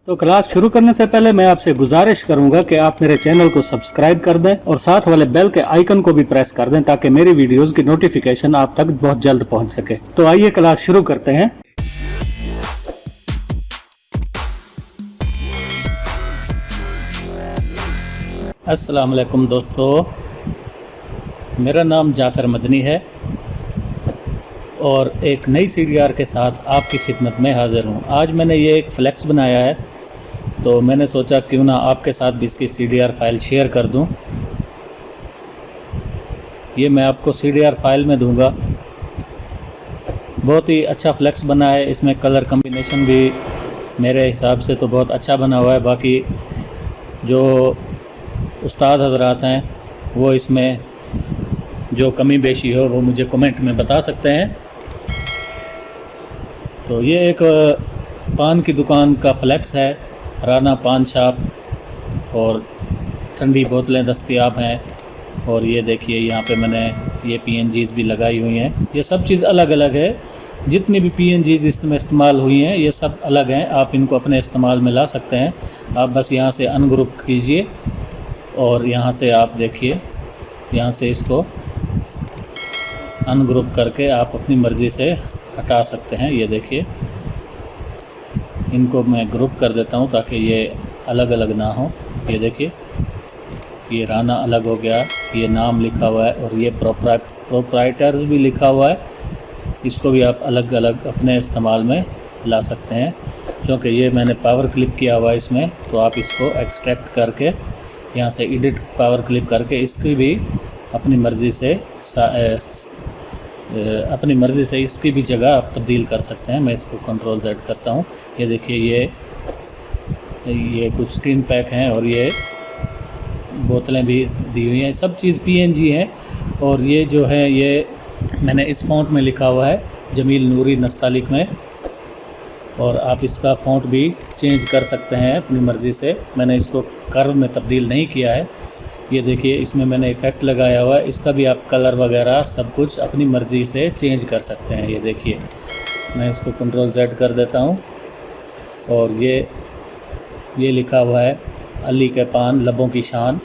तो क्लास शुरू करने से पहले मैं आपसे गुजारिश करूंगा कि आप मेरे चैनल को सब्सक्राइब कर दें और साथ वाले बेल के आइकन को भी प्रेस कर दें ताकि मेरी वीडियोस की नोटिफिकेशन आप तक बहुत जल्द पहुंच सके। तो आइए क्लास शुरू करते हैं। अस्सलाम वालेकुम दोस्तों, मेरा नाम जाफ़र मदनी है और एक नई CDR के साथ आपकी खिदमत में हाज़िर हूँ। आज मैंने ये एक फ्लैक्स बनाया है, तो मैंने सोचा क्यों ना आपके साथ भी इसकी CDR फाइल शेयर कर दूँ। ये मैं आपको CDR फाइल में दूंगा। बहुत ही अच्छा फ्लैक्स बना है, इसमें कलर कम्बिनेशन भी मेरे हिसाब से तो बहुत अच्छा बना हुआ है। बाकी जो उस्ताद हज़रात हैं वो इसमें जो कमी बेशी हो वो मुझे कमेंट में बता सकते हैं। तो ये एक पान की दुकान का फ्लैक्स है, राना पान शॉप, और ठंडी बोतलें दस्तयाब हैं। और ये देखिए यहाँ पे मैंने ये PNGs भी लगाई हुई हैं। ये सब चीज़ अलग अलग है, जितनी भी PNGs इसमें इस्तेमाल हुई हैं ये सब अलग हैं। आप इनको अपने इस्तेमाल में ला सकते हैं। आप बस यहाँ से अनग्रुप कीजिए और यहाँ से आप देखिए, यहाँ से इसको अनग्रुप करके आप अपनी मर्ज़ी से हटा सकते हैं। ये देखिए, इनको मैं ग्रुप कर देता हूँ ताकि ये अलग अलग ना हो। ये देखिए, ये राना अलग हो गया, ये नाम लिखा हुआ है और ये प्रोप्राइटर्स भी लिखा हुआ है। इसको भी आप अलग अलग अपने इस्तेमाल में ला सकते हैं। क्योंकि ये मैंने पावर क्लिप किया हुआ है इसमें, तो आप इसको एक्सट्रैक्ट करके यहाँ से एडिट पावर क्लिप करके इसकी भी अपनी मर्ज़ी से इसकी भी जगह आप तब्दील कर सकते हैं। मैं इसको Ctrl Z करता हूँ। ये देखिए, ये कुछ 3 पैक हैं और ये बोतलें भी दी हुई हैं। सब चीज़ PNG हैं। और ये जो है ये मैंने इस फ़ॉन्ट में लिखा हुआ है, जमील नूरी नस्तालिक में, और आप इसका फ़ॉन्ट भी चेंज कर सकते हैं अपनी मर्ज़ी से। मैंने इसको कर्व में तब्दील नहीं किया है। ये देखिए, इसमें मैंने इफ़ेक्ट लगाया हुआ है, इसका भी आप कलर वगैरह सब कुछ अपनी मर्ज़ी से चेंज कर सकते हैं। ये देखिए, मैं इसको Ctrl Z कर देता हूँ और ये लिखा हुआ है अली के पान लबों की शान।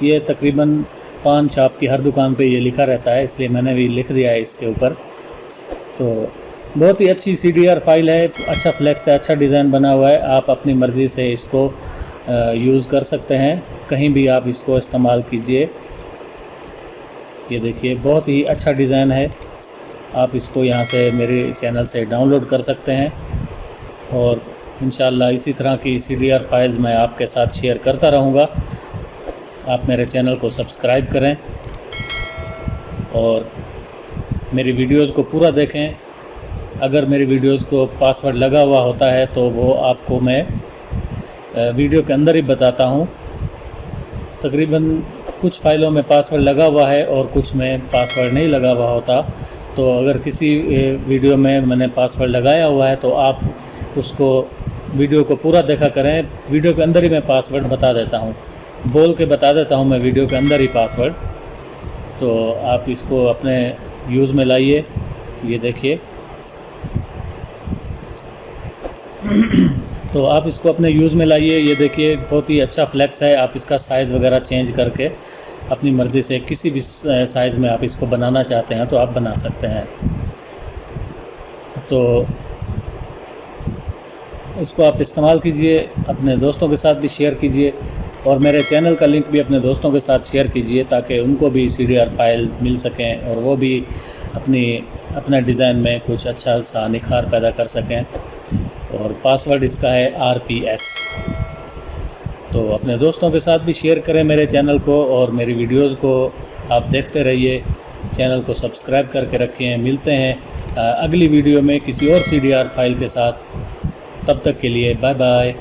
ये तकरीबन पान शॉप की हर दुकान पे ये लिखा रहता है, इसलिए मैंने भी लिख दिया है इसके ऊपर। तो बहुत ही अच्छी CDR फाइल है, अच्छा फ्लैक्स है, अच्छा डिज़ाइन बना हुआ है। आप अपनी मर्ज़ी से इसको यूज़ कर सकते हैं, कहीं भी आप इसको इस्तेमाल कीजिए। ये देखिए, बहुत ही अच्छा डिज़ाइन है। आप इसको यहाँ से मेरे चैनल से डाउनलोड कर सकते हैं और इंशाअल्लाह इसी तरह की CDR फाइल्स मैं आपके साथ शेयर करता रहूँगा। आप मेरे चैनल को सब्सक्राइब करें और मेरी वीडियोज़ को पूरा देखें। अगर मेरी वीडियोज़ को पासवर्ड लगा हुआ होता है तो वो आपको मैं वीडियो के अंदर ही बताता हूँ। तकरीबन कुछ फ़ाइलों में पासवर्ड लगा हुआ है और कुछ में पासवर्ड नहीं लगा हुआ होता। तो अगर किसी वीडियो में मैंने पासवर्ड लगाया हुआ है तो आप उसको वीडियो को पूरा देखा करें। वीडियो के अंदर ही मैं पासवर्ड बता देता हूँ, बोल के बता देता हूँ मैं वीडियो के अंदर ही पासवर्ड। तो आप इसको अपने यूज़ में लाइए। ये देखिए, तो आप इसको अपने यूज़ में लाइए। ये देखिए, बहुत ही अच्छा फ्लैक्स है। आप इसका साइज़ वगैरह चेंज करके अपनी मर्ज़ी से किसी भी साइज़ में आप इसको बनाना चाहते हैं तो आप बना सकते हैं। तो इसको आप इस्तेमाल कीजिए, अपने दोस्तों के साथ भी शेयर कीजिए और मेरे चैनल का लिंक भी अपने दोस्तों के साथ शेयर कीजिए ताकि उनको भी CDR फाइल मिल सकें और वो भी अपने डिज़ाइन में कुछ अच्छा सा निखार पैदा कर सकें। और पासवर्ड इसका है RPS। तो अपने दोस्तों के साथ भी शेयर करें मेरे चैनल को और मेरी वीडियोज़ को आप देखते रहिए। चैनल को सब्सक्राइब करके रखें। मिलते हैं अगली वीडियो में किसी और CDR फाइल के साथ। तब तक के लिए बाय बाय।